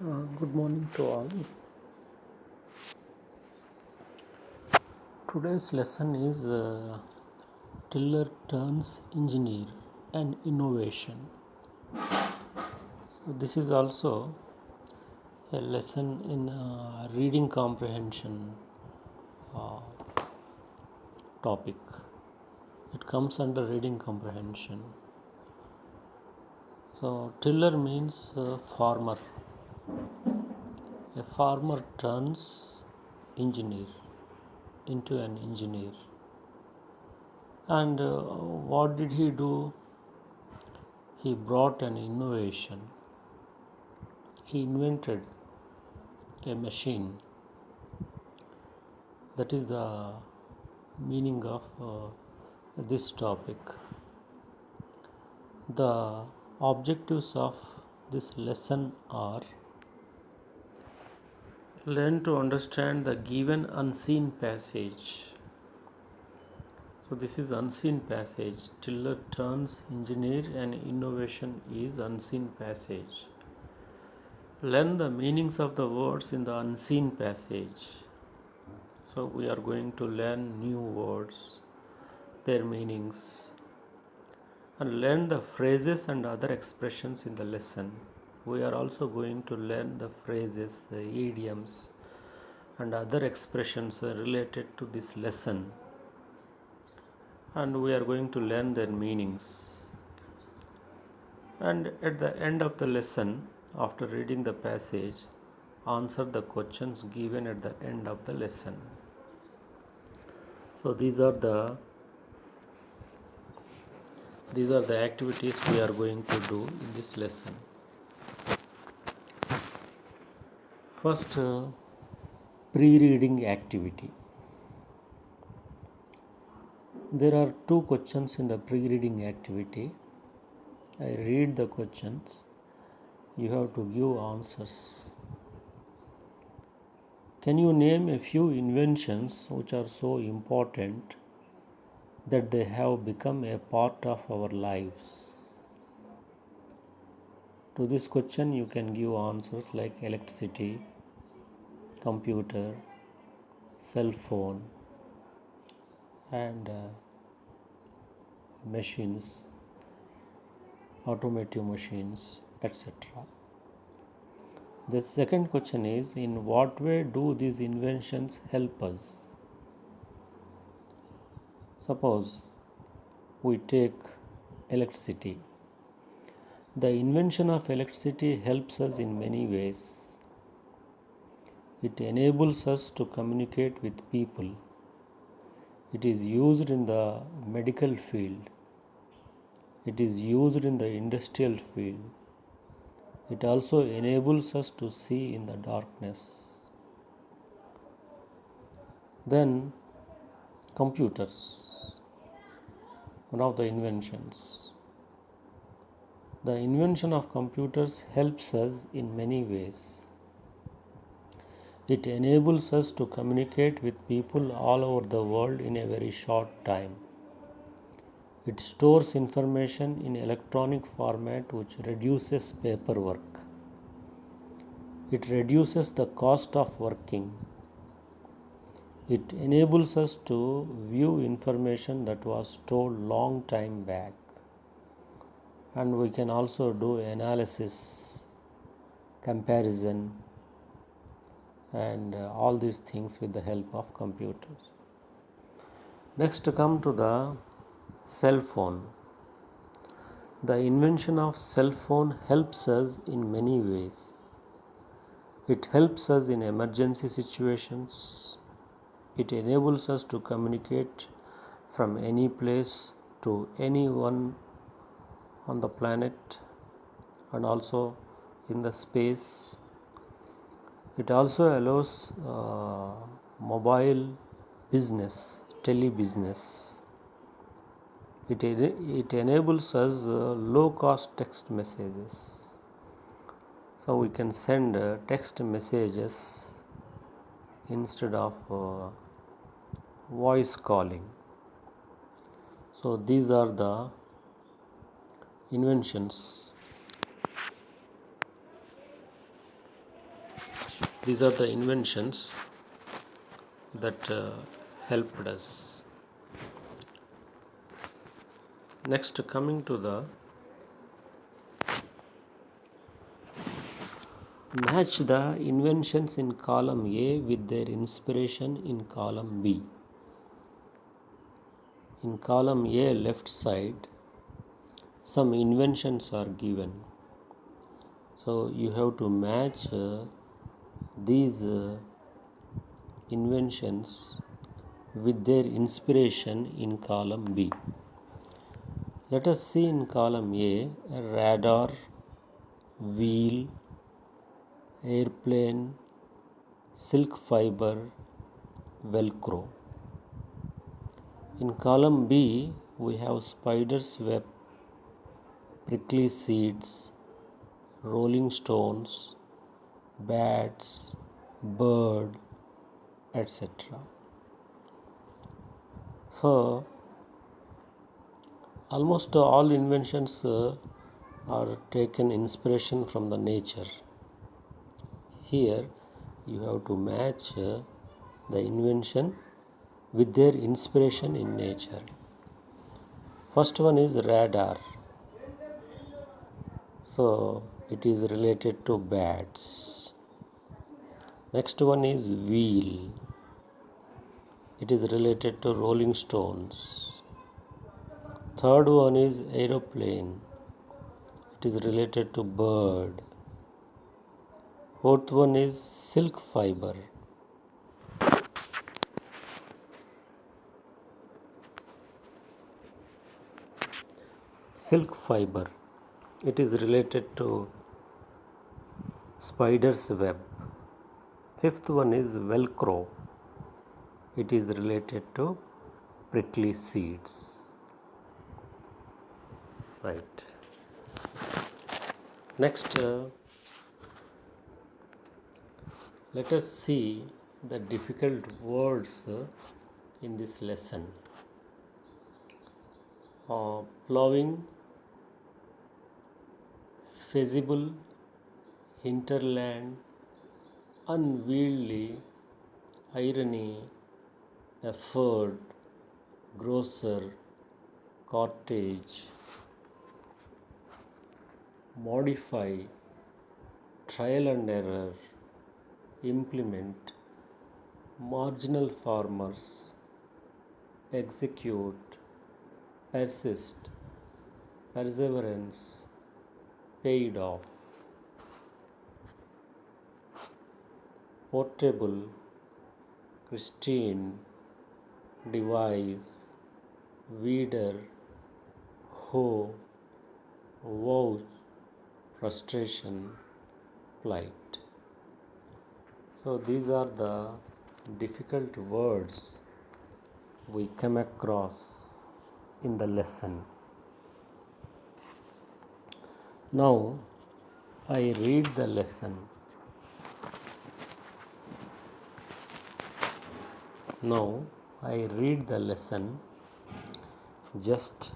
Good morning to all. Today's lesson is Tiller turns engineer and innovation. So this is also a lesson in reading comprehension uh, topic. It comes under reading comprehension. So tiller means farmer. A farmer turns engineer into an engineer. And what did he do? He brought an innovation. He invented a machine. That is the meaning of this topic. The objectives of this lesson are: learn to understand the given unseen passage. So this is unseen passage. Tiller turns engineer and innovation is unseen passage. Learn the meanings of the words in the unseen passage. So we are going to learn new words, their meanings, and learn the phrases and other expressions in the lesson. We are also going to learn the phrases, the idioms, and other expressions related to this lesson, and we are going to learn their meanings. And at the end of the lesson, after reading the passage, answer the questions given at the end of the lesson. So these are the activities we are going to do in this lesson. First, pre-reading activity. There are two questions in the pre-reading activity. I read the questions. You have to give answers. Can you name a few inventions which are so important that they have become a part of our lives? To this question, you can give answers like electricity, computer, cell phone, and machines, automotive machines, etc. The second question is, in what way do these inventions help us? Suppose we take electricity. The invention of electricity helps us in many ways. It enables us to communicate with people. It is used in the medical field. It is used in the industrial field. It also enables us to see in the darkness. Then, computers, one of the inventions. The invention of computers helps us in many ways. It enables us to communicate with people all over the world in a very short time. It stores information in electronic format, which reduces paperwork. It reduces the cost of working. It enables us to view information that was stored long time back. And we can also do analysis, comparison, and all these things with the help of computers. Next, come to the cell phone. The invention of cell phone helps us in many ways. It helps us in emergency situations. It enables us to communicate from any place to anyone on the planet and also in the space. It also allows mobile business, tele-business. It enables us low cost text messages. So we can send text messages instead of voice calling. So these are the inventions. These are the inventions that helped us. Next, coming to the match the inventions in column A with their inspiration in column B. In column A left side, some inventions are given. So you have to match these inventions with their inspiration in column B. Let us see in column A radar, wheel, airplane, silk fiber, velcro. In column B we have spider's web, prickly seeds, rolling stones, bats, bird, etc. So almost all inventions are taken inspiration from the nature. Here you have to match the invention with their inspiration in nature. First one is radar. So it is related to bats. Next one is wheel. It is related to rolling stones. Third one is aeroplane. It is related to bird. Fourth one is silk fiber. Silk fiber. It is related to spider's web. Fifth one is velcro. It is related to prickly seeds. Right. Next, let us see the difficult words in this lesson. Plowing, feasible, hinterland, unwieldy, irony, effort, grocer, cottage, modify, trial and error, implement, marginal farmers, execute, persist, perseverance, paid off, portable, Christine, device, weeder, hoe, woe, frustration, plight. So these are the difficult words we come across in the lesson. Now I read the lesson. Now I read the lesson. Just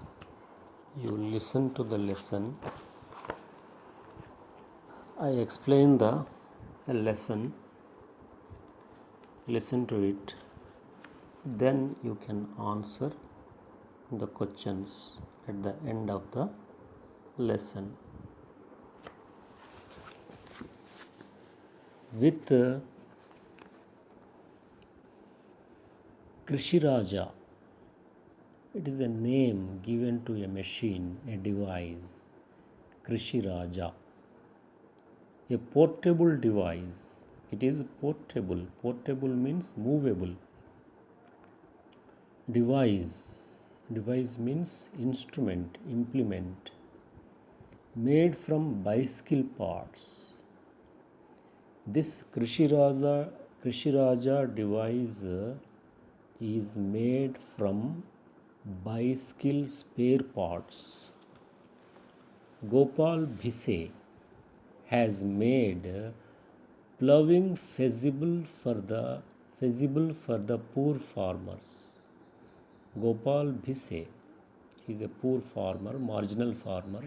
you listen to the lesson. I explain the lesson. Listen to it. Then you can answer the questions at the end of the lesson. With Krishiraja, it is a name given to a machine, a device. Krishiraja, a portable device. It is portable. Portable means movable. Device means instrument, implement. Made from bicycle parts. This Krishiraja device is made from bicycle spare parts. Gopal Bhise has made ploughing feasible for the poor farmers. Gopal Bhise is a poor farmer, marginal farmer.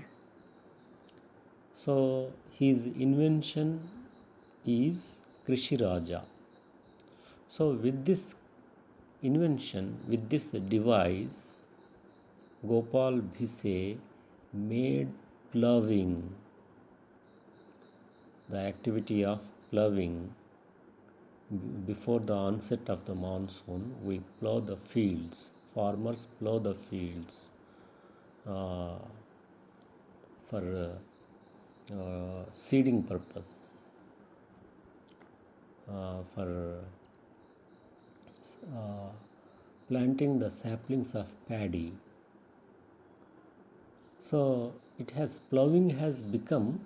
So his invention is Krishi Raja. So with this invention, with this device, Gopal Bhise made ploughing, the activity of ploughing, before the onset of the monsoon. We plough the fields, farmers plough the fields uh, for seeding purpose, for uh, planting the saplings of paddy. So ploughing has become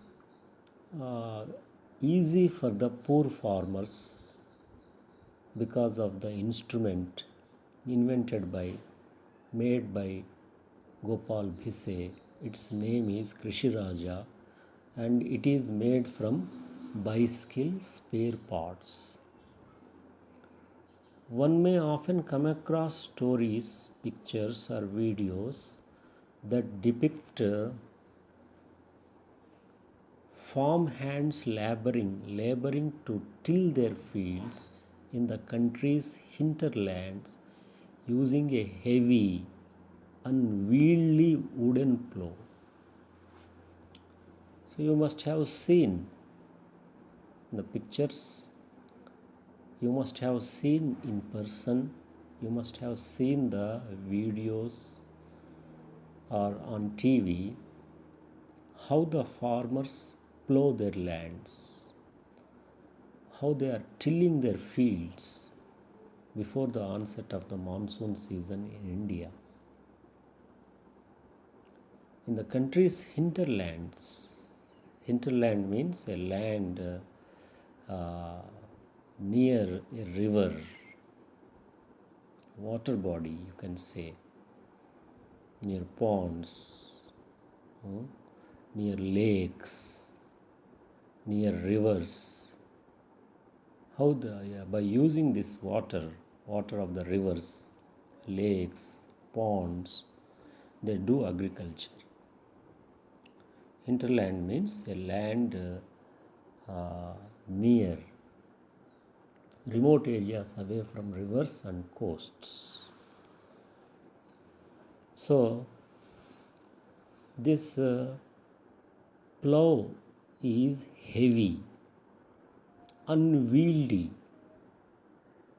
uh, easy for the poor farmers because of the instrument made by Gopal Bhise. Its name is Krishi Raja, and it is made from bicycle spare parts. One may often come across stories, pictures, or videos that depict farm hands laboring to till their fields in the country's hinterlands using a heavy, unwieldy wooden plough. So you must have seen the pictures, you must have seen in person, you must have seen the videos or on TV how the farmers plough their lands, how they are tilling their fields before the onset of the monsoon season in India. In the country's hinterlands, hinterland means a land near a river, water body, you can say, near ponds, near lakes, near rivers. By using this water of the rivers, lakes, ponds, they do agriculture. Hinterland means a land near remote areas away from rivers and coasts. So this plough is heavy, unwieldy.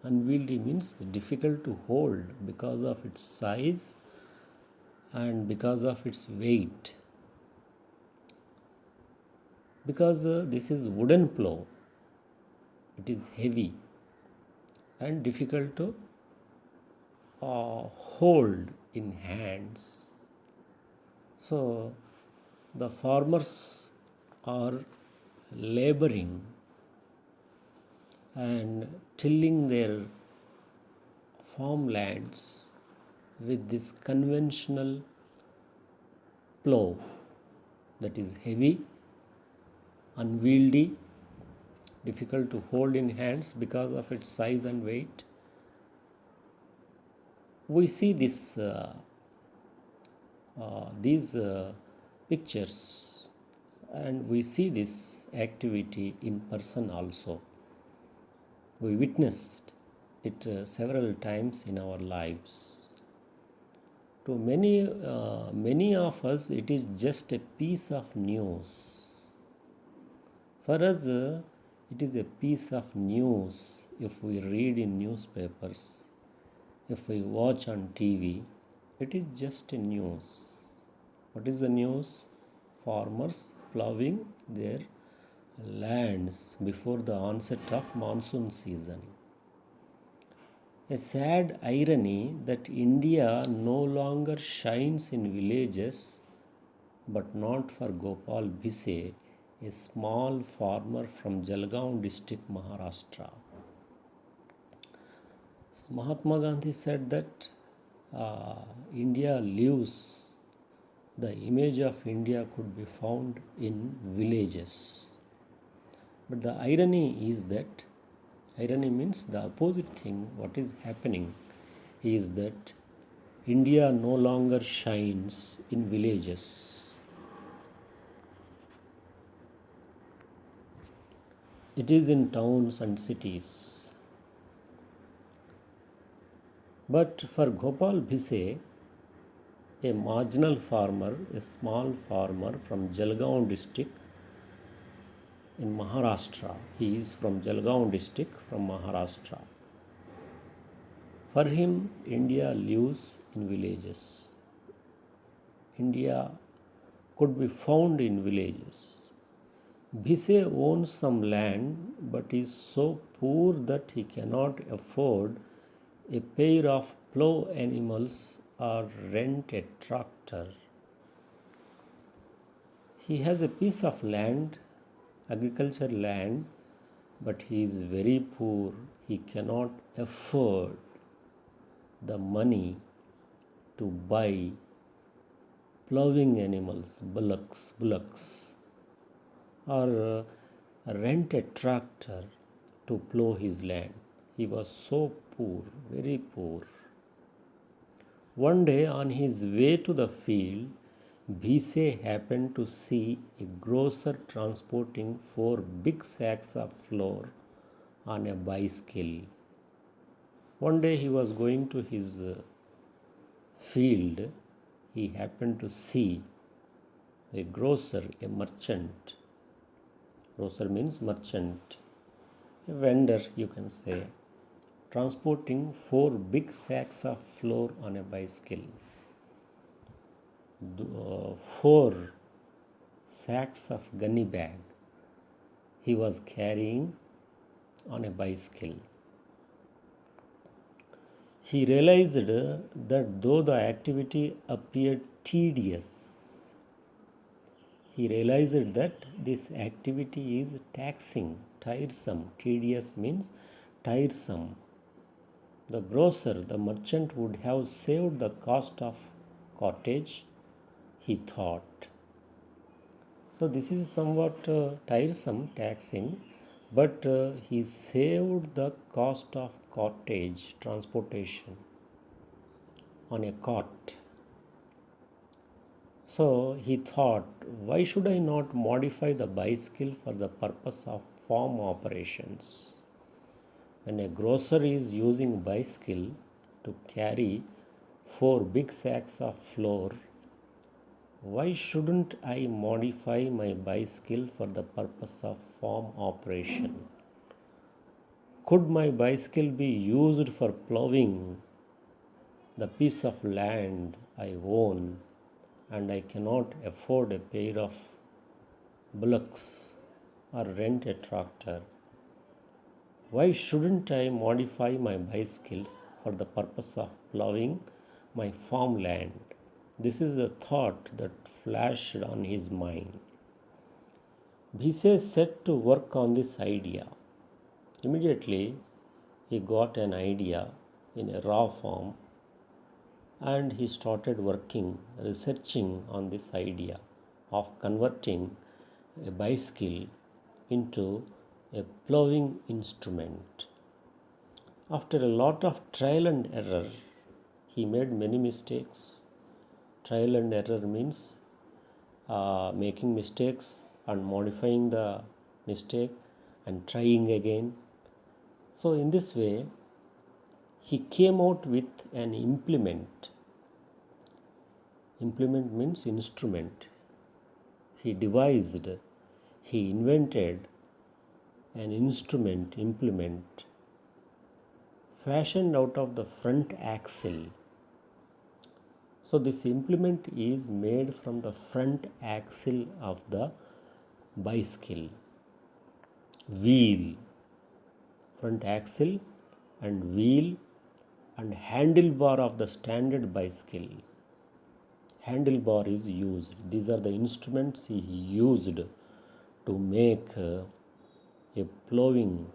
Unwieldy means difficult to hold because of its size and because of its weight. Because this is wooden plough, it is heavy and difficult to hold in hands. So the farmers are laboring and tilling their farmlands with this conventional plough that is heavy, unwieldy, difficult to hold in hands because of its size and weight. We see these pictures and we see this activity in person also. We witnessed it several times in our lives. To many of us, it is just a piece of news. For us, it is a piece of news if we read in newspapers, if we watch on TV. It is just a news. What is the news? Farmers ploughing their lands before the onset of monsoon season. A sad irony that India no longer shines in villages, but not for Gopal Bhise, a small farmer from Jalgaon district, Maharashtra. So Mahatma Gandhi said that India lives, the image of India could be found in villages. But the irony is that, irony means the opposite thing, what is happening is that India no longer shines in villages. It is in towns and cities. But for Gopal Bhise, a marginal farmer, a small farmer from Jalgaon district in Maharashtra, he is from Jalgaon district from Maharashtra. For him, India lives in villages. India could be found in villages. Bhise owns some land but is so poor that he cannot afford a pair of plough animals or rent a tractor. He has a piece of land, agriculture land, but he is very poor. He cannot afford the money to buy ploughing animals, bullocks, or rent a tractor to plough his land. He was so poor, very poor. One day on his way to the field, Bhise happened to see a grocer transporting 4 big sacks of flour on a bicycle. One day he was going to his field. He happened to see a grocer, a merchant. Grocer means merchant, a vendor, you can say, transporting 4 big sacks of flour on a bicycle. 4 sacks of gunny bag he was carrying on a bicycle. He realized that though the activity appeared tedious, he realized that this activity is taxing, tiresome. Tedious means tiresome. The grocer, the merchant, would have saved the cost of cottage, he thought. So this is somewhat tiresome, taxing, but he saved the cost of cottage transportation on a cart. So he thought, why should I not modify the bicycle for the purpose of farm operations? When a grocer is using bicycle to carry 4 big sacks of flour, why shouldn't I modify my bicycle for the purpose of farm operation? Could my bicycle be used for ploughing the piece of land I own and I cannot afford a pair of bullocks or rent a tractor? Why shouldn't I modify my bicycle for the purpose of ploughing my farmland? This is a thought that flashed on his mind. Bhise set to work on this idea. Immediately, he got an idea in a raw form and he started working, researching on this idea of converting a bicycle into a ploughing instrument. After a lot of trial and error, he made many mistakes. Trial and error means making mistakes and modifying the mistake and trying again. So, in this way, he came out with an implement. Implement means instrument. He devised, he invented an implement fashioned out of the front axle. So this implement is made from the front axle of the bicycle. Wheel, front axle and wheel and handlebar of the standard bicycle. Handlebar is used. These are the instruments he used to make a ploughing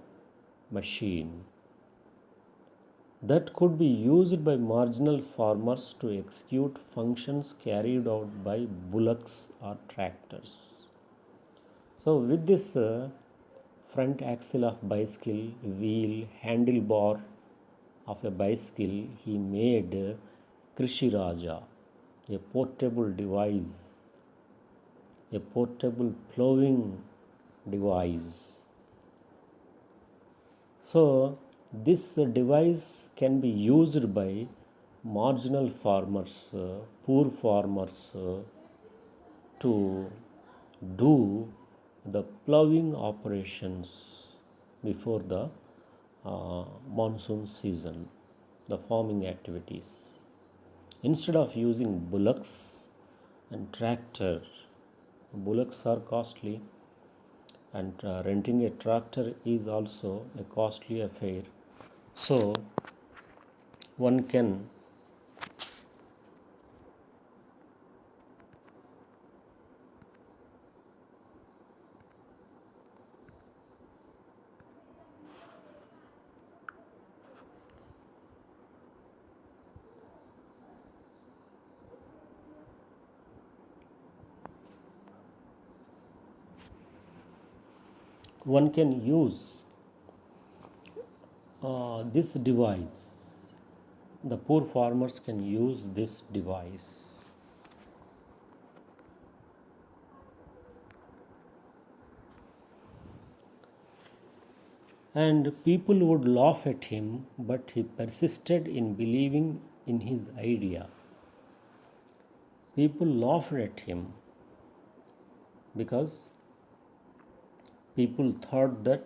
machine that could be used by marginal farmers to execute functions carried out by bullocks or tractors. So with this front axle of bicycle, wheel, handlebar of a bicycle, he made Krishi Raja, a portable device, a portable ploughing device. So this device can be used by marginal farmers, poor farmers, to do the ploughing operations before the monsoon season, the farming activities. Instead of using bullocks and tractor, bullocks are costly, and renting a tractor is also a costly affair. So one can one can use this device. The poor farmers can use this device. And people would laugh at him, but he persisted in believing in his idea. People laughed at him because people thought that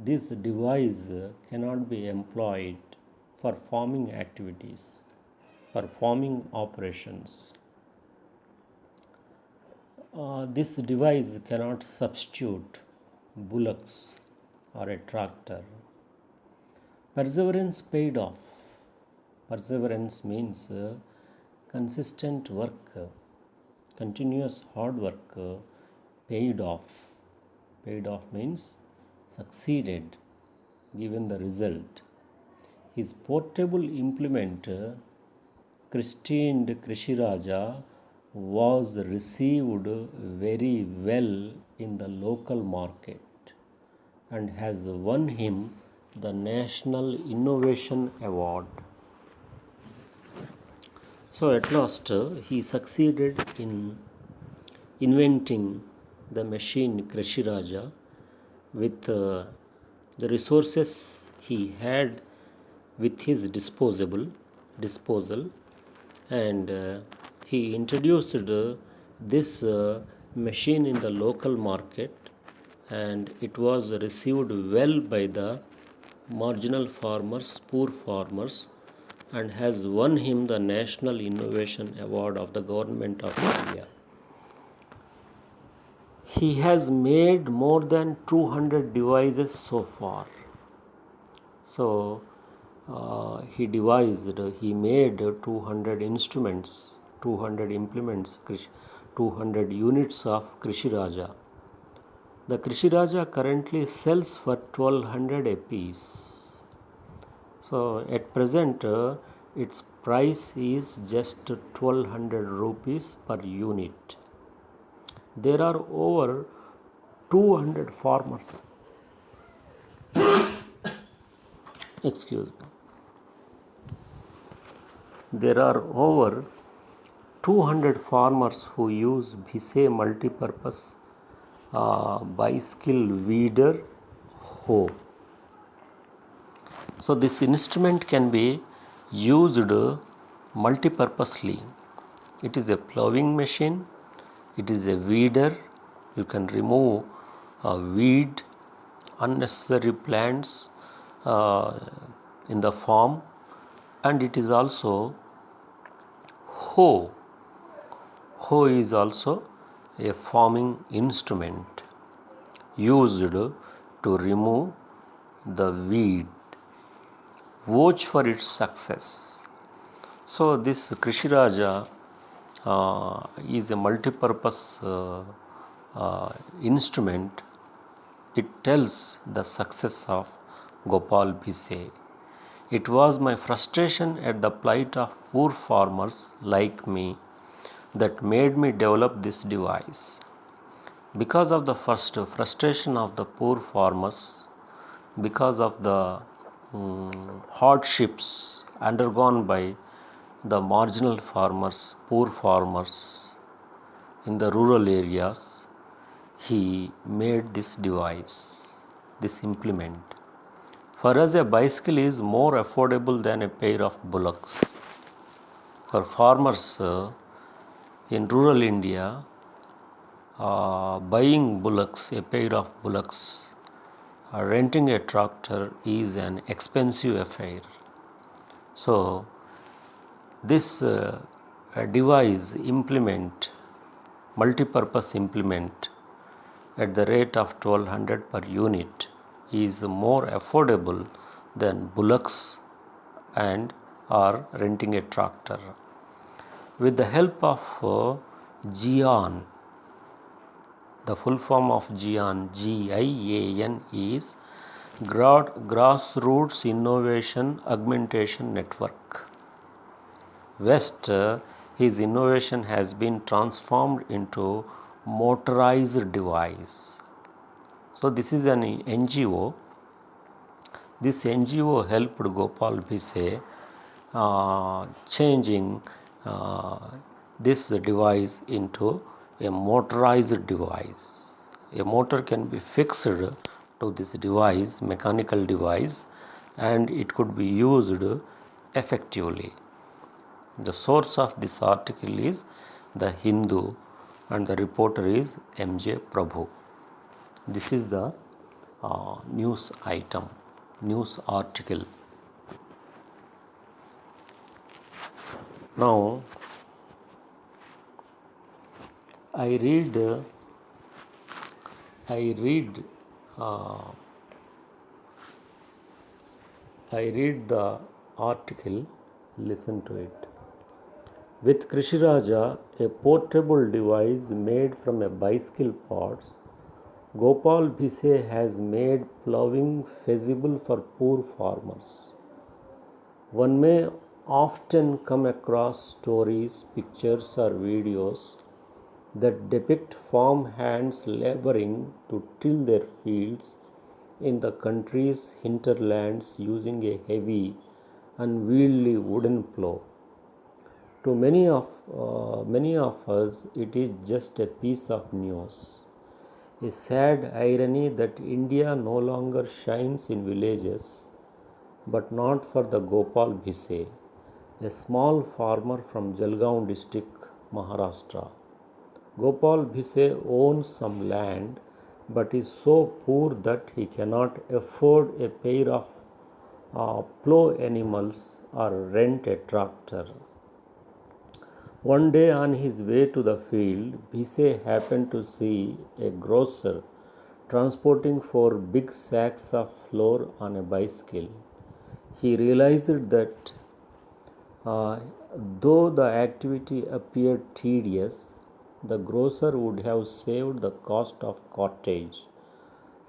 this device cannot be employed for farming activities, for farming operations. This device cannot substitute bullocks or a tractor. Perseverance paid off. Perseverance means consistent work, continuous hard work paid off. Paid off means succeeded, given the result. His portable implement, christened Krishiraja, was received very well in the local market and has won him the National Innovation Award. So at last he succeeded in inventing the machine Krishiraja with the resources he had with his disposal, and he introduced this machine in the local market, and it was received well by the marginal farmers, poor farmers, and has won him the National Innovation Award of the Government of India. He has made more than 200 devices so far. So he made 200 instruments, 200 implements, 200 units of Krishiraja. The Krishiraja currently sells for 1200 a piece. So at present, its price is just 1200 rupees per unit. There are over 200 farmers. Excuse me. There are over 200 farmers who use Bhise multipurpose biskill weeder hoe. So this instrument can be used multipurposely. It is a ploughing machine, it is a weeder. You can remove weed, unnecessary plants in the farm, and it is also hoe. Hoe is also a farming instrument used to remove the weed. Watch for its success. So this Krishiraja is a multi-purpose instrument. It tells the success of Gopal Bhise. It was my frustration at the plight of poor farmers like me that made me develop this device. Because of the first frustration of the poor farmers, because of the hardships undergone by the marginal farmers, poor farmers in the rural areas, he made this device, this implement. For us, a bicycle is more affordable than a pair of bullocks. For farmers in rural India, buying bullocks, a pair of bullocks, renting a tractor is an expensive affair. So, this device implement, multi-purpose implement at the rate of 1200 per unit is more affordable than bullocks and or renting a tractor. With the help of GIAN, the full form of GIAN, GIAN is Grassroots Innovation Augmentation Network. West, his innovation has been transformed into motorized device. So this is an NGO. This NGO helped Gopal Bhise changing this device into a motorized device. A motor can be fixed to this device, mechanical device, and it could be used effectively. The source of this article is The Hindu and the reporter is M.J. Prabhu. This is the news item, news article. Now, I read the article, listen to it. With Krishiraja, a portable device made from a bicycle parts, Gopal Bhise has made ploughing feasible for poor farmers. One may often come across stories, pictures, or videos that depict farm hands laboring to till their fields in the country's hinterlands using a heavy, unwieldy wooden plough. To many of us, it is just a piece of news. A sad irony that India no longer shines in villages, but not for the Gopal Bhise, a small farmer from Jalgaon district, Maharashtra. Gopal Bhise owns some land, but is so poor that he cannot afford a pair of plough animals or rent a tractor. One day on his way to the field, Bhise happened to see a grocer transporting 4 big sacks of flour on a bicycle. He realized that though the activity appeared tedious, the grocer would have saved the cost of cartage.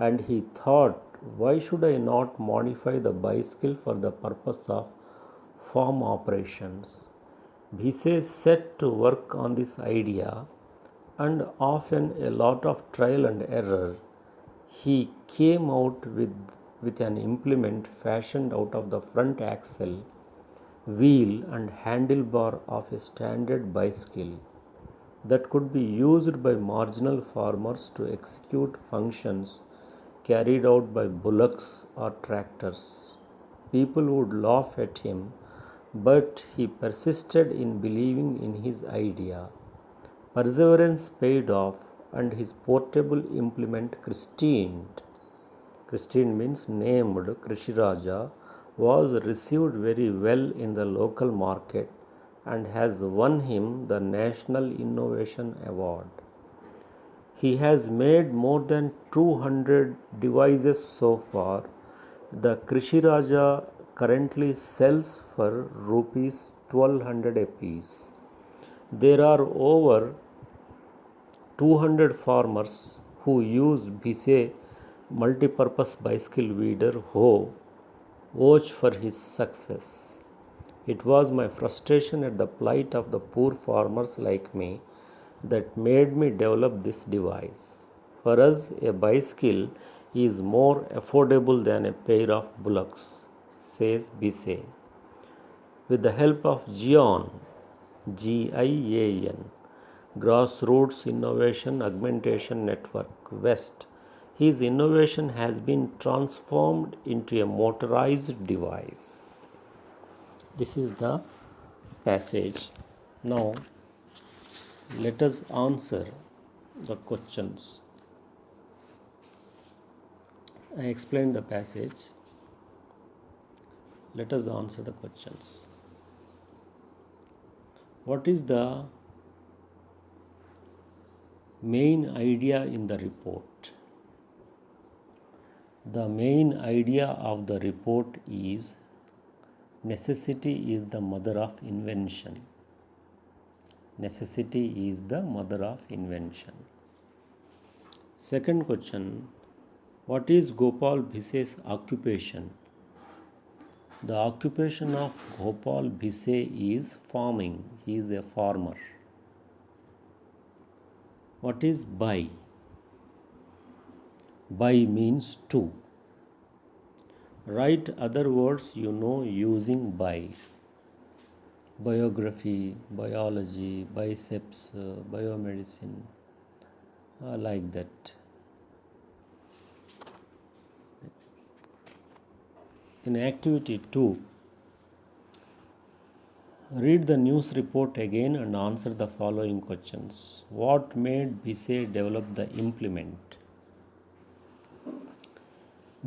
And he thought, why should I not modify the bicycle for the purpose of farm operations? Bhise set to work on this idea, and often a lot of trial and error, he came out with an implement fashioned out of the front axle, wheel, and handlebar of a standard bicycle that could be used by marginal farmers to execute functions carried out by bullocks or tractors. People would laugh at him, but he persisted in believing in his idea. Perseverance paid off, and his portable implement christened means named Krishiraja, was received very well in the local market and has won him the National Innovation Award. He has made more than 200 devices so far. The Krishiraja currently sells for rupees 1200 a piece. There are over 200 farmers who use Bhise multipurpose bicycle weeder hoe. Watch for his success. It was my frustration at the plight of the poor farmers like me that made me develop this device. For us, a bicycle is more affordable than a pair of bullocks, says Bhise. With the help of GIAN, GIAN, Grassroots Innovation Augmentation Network, West, His innovation has been transformed into a motorized device. This is the passage. Now, let us answer the questions. I explained the passage. Let us answer the questions. What is the main idea in the report? The main idea of the report is necessity is the mother of invention. Necessity is the mother of invention. Second question, what is Gopal Bhise's occupation? The occupation of Gopal Bhise is farming. He is a farmer. What is by? By means to. Write other words you know using by. Biography, biology, biceps, biomedicine, like that. In activity 2, read the news report again and answer the following questions. What made Bhise develop the implement?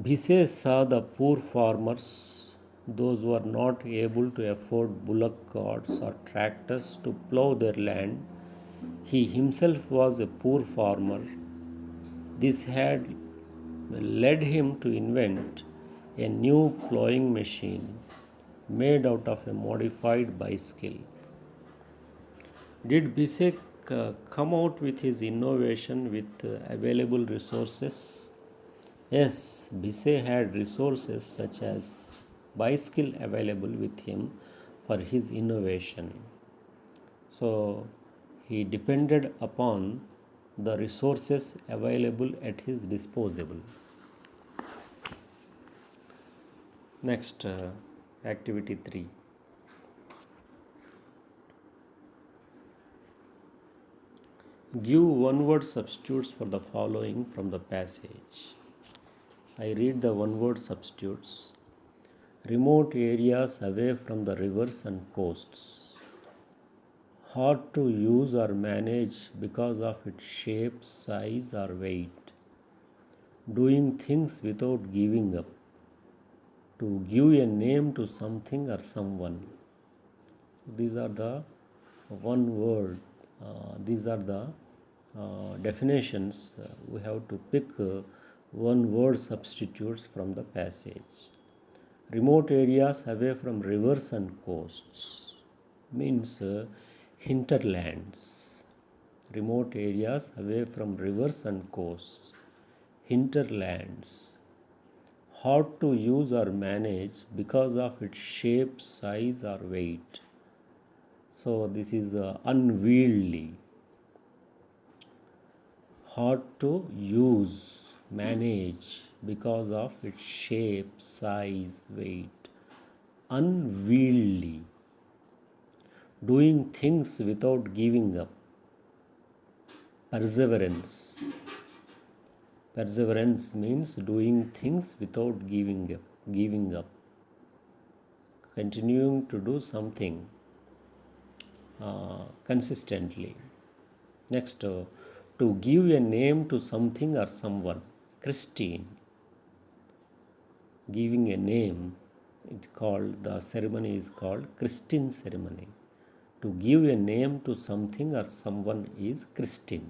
Bhise saw the poor farmers, those who are not able to afford bullock carts or tractors to plough their land. He himself was a poor farmer. This had led him to invent a new ploughing machine made out of a modified bicycle. Did Bisek come out with his innovation with available resources? Yes, Bisek had resources such as bicycle available with him for his innovation. So he depended upon the resources available at his disposal. Next, activity 3. Give one-word substitutes for the following from the passage. I read the one-word substitutes. Remote areas away from the rivers and coasts. Hard to use or manage because of its shape, size, or weight. Doing things without giving up. To give a name to something or someone. These are the one word. These are the definitions. We have to pick one word substitutes from the passage. Remote areas away from rivers and coasts means hinterlands. Remote areas away from rivers and coasts. Hinterlands. Hard to use or manage because of its shape, size, or weight. So this is unwieldy. Hard to use, manage because of its shape, size, weight. Unwieldy. Doing things without giving up. Perseverance. Perseverance means doing things without giving up. Continuing to do something consistently. Next, to give a name to something or someone. Christine. Giving a name, the ceremony is called Christine ceremony. To give a name to something or someone is Christine.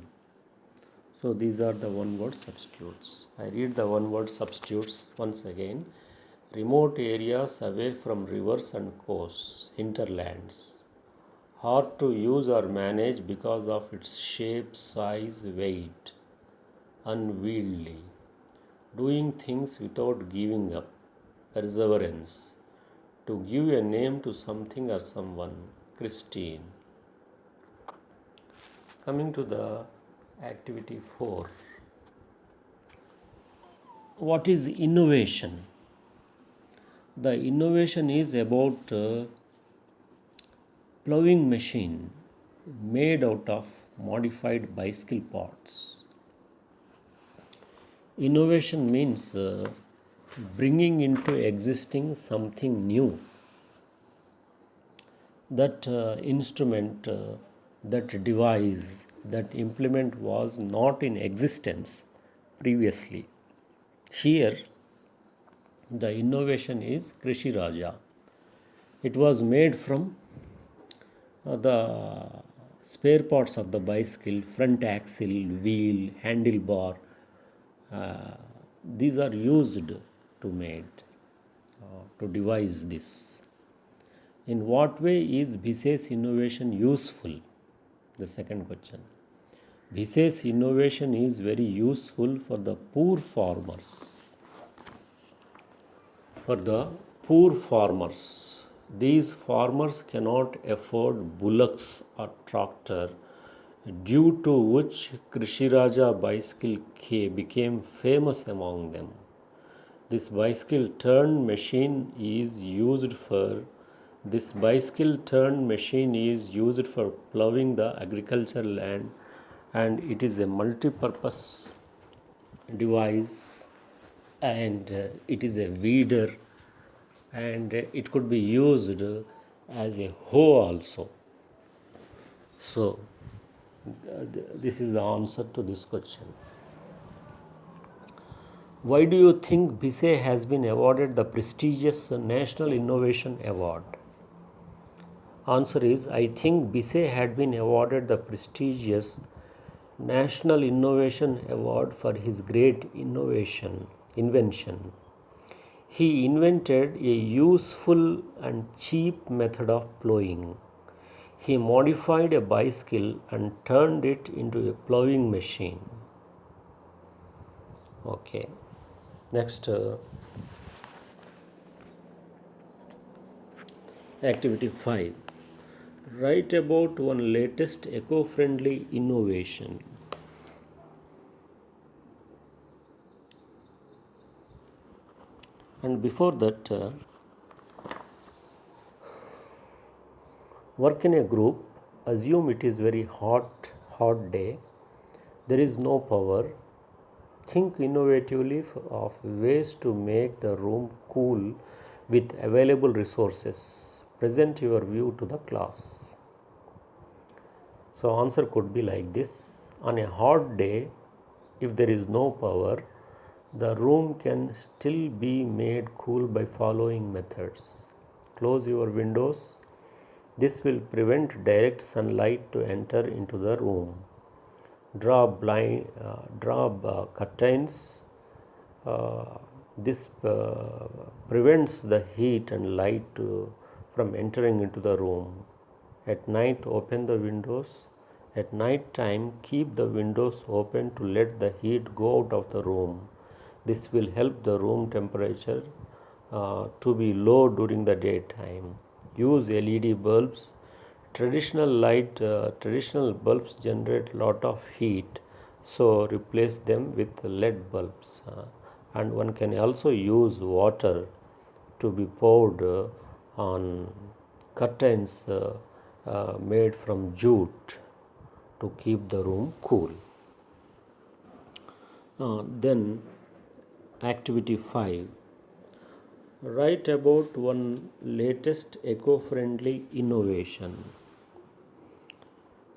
So these are the one-word substitutes. I read the one-word substitutes once again. Remote areas away from rivers and coasts, hinterlands. Hard to use or manage because of its shape, size, weight. Unwieldy. Doing things without giving up. Perseverance. To give a name to something or someone. Christine. Coming to the activity 4. What is innovation? The innovation is about ploughing machine made out of modified bicycle parts. Innovation means bringing into existing something new. That instrument, that device, that implement was not in existence previously. Here, the innovation is Krishi Raja. It was made from the spare parts of the bicycle, front axle, wheel, handlebar. Uh, these are used to made to devise this. In what way is Bhise's innovation useful? The second question. Bhise's innovation is very useful for the poor farmers. For the poor farmers. These farmers cannot afford bullocks or tractor, due to which Krishiraja bicycle became famous among them. This bicycle turn machine is used for plowing the agricultural land, and it is a multi-purpose device, and it is a weeder, and it could be used as a hoe also. So this is the answer to this question. Why do you think Bhise has been awarded the prestigious National Innovation Award? Answer is, I think Bhise had been awarded the prestigious National Innovation Award for his great invention. He invented a useful and cheap method of plowing. He modified a bicycle and turned it into a plowing machine. Okay. Next, activity 5. Write about one latest eco-friendly innovation. And before that, work in a group. Assume it is very hot day. There is no power. Think innovatively of ways to make the room cool with available resources. Present your view to the class. So answer could be like this. On a hot day, if there is no power, the room can still be made cool by following methods. Close your windows. This will prevent direct sunlight to enter into the room. Draw curtains. This prevents the heat and light from entering into the room. At night, open the windows. At night time, keep the windows open to let the heat go out of the room. This will help the room temperature to be low during the daytime. Use LED bulbs. Traditional bulbs generate lot of heat, so replace them with LED bulbs. And one can also use water to be poured on curtains made from jute to keep the room cool. Then activity 5. Write about one latest eco-friendly innovation.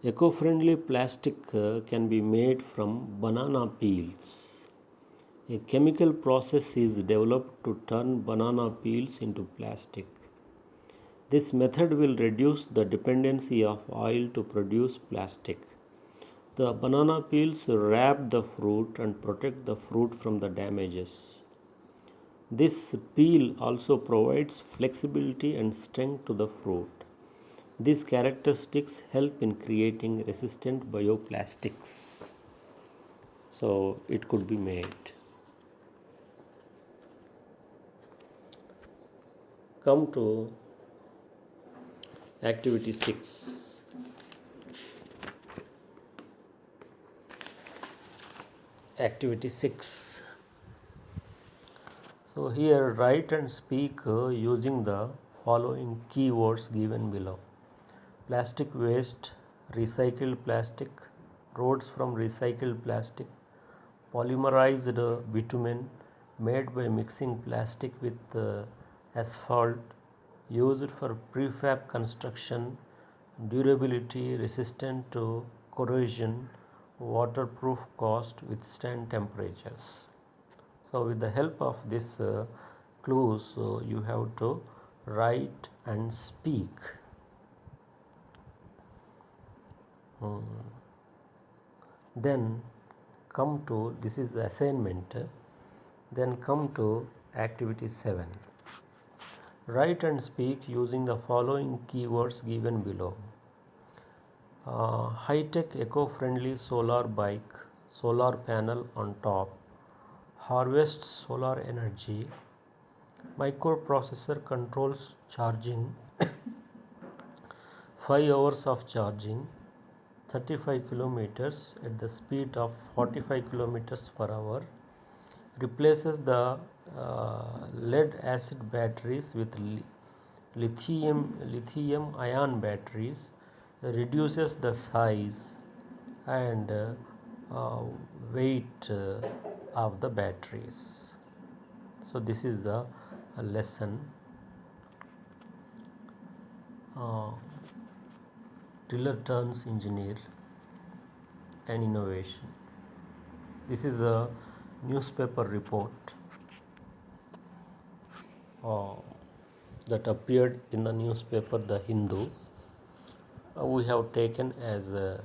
Eco-friendly plastic can be made from banana peels. A chemical process is developed to turn banana peels into plastic. This method will reduce the dependency of oil to produce plastic. The banana peels wrap the fruit and protect the fruit from the damages. This peel also provides flexibility and strength to the fruit. These characteristics help in creating resistant bioplastics. So it could be made. Come to activity 6. Activity 6. So here write and speak using the following keywords given below. Plastic waste, recycled plastic, roads from recycled plastic, polymerized bitumen made by mixing plastic with asphalt, used for prefab construction, durability, resistant to corrosion, waterproof, cost, withstand temperatures. So with the help of this clues, you have to write and speak. Then come to, this is assignment, then come to activity 7. Write and speak using the following keywords given below. High-tech eco-friendly solar bike, solar panel on top, harvests solar energy, microprocessor controls charging, 5 hours of charging, 35 kilometers at the speed of 45 kilometers per hour, replaces the lead acid batteries with lithium ion batteries, reduces the size and weight of the batteries. So this is the lesson. Tiller turns engineer and innovation. This is a newspaper report that appeared in the newspaper The Hindu. We have taken as a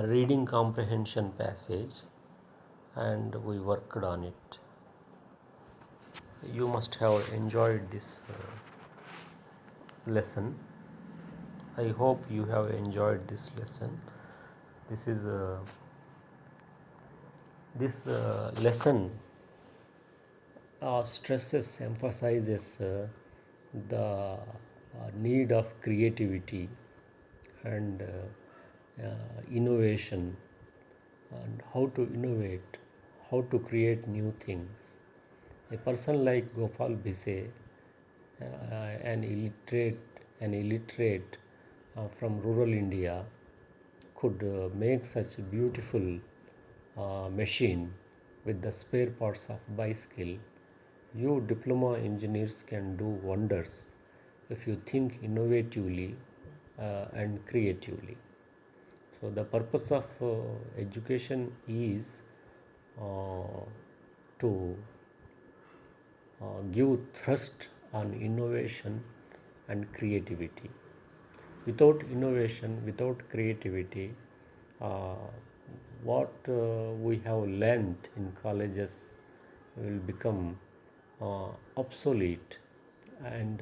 reading comprehension passage and we worked on it. You must have enjoyed this lesson. I hope you have enjoyed this lesson. This is this lesson emphasizes the need of creativity and innovation, and how to innovate, how to create new things. A person like Gopal Bise, an illiterate from rural India, could make such a beautiful machine with the spare parts of bicycle. You diploma engineers can do wonders if you think innovatively and creatively. So the purpose of education is to give thrust on innovation and creativity. Without innovation, without creativity, what we have learned in colleges will become obsolete, and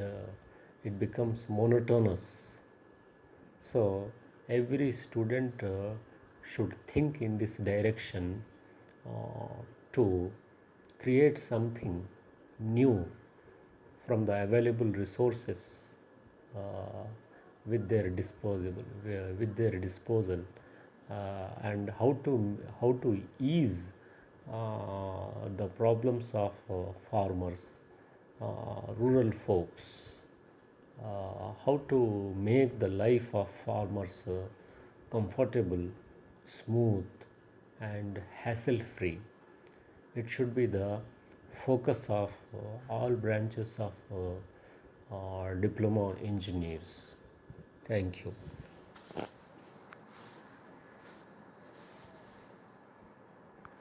it becomes monotonous. So every student should think in this direction to create something new from the available resources with their disposal, and how to ease the problems of farmers, rural folks, how to make the life of farmers comfortable, smooth, and hassle free. It should be the focus of all branches of diploma engineers. Thank you.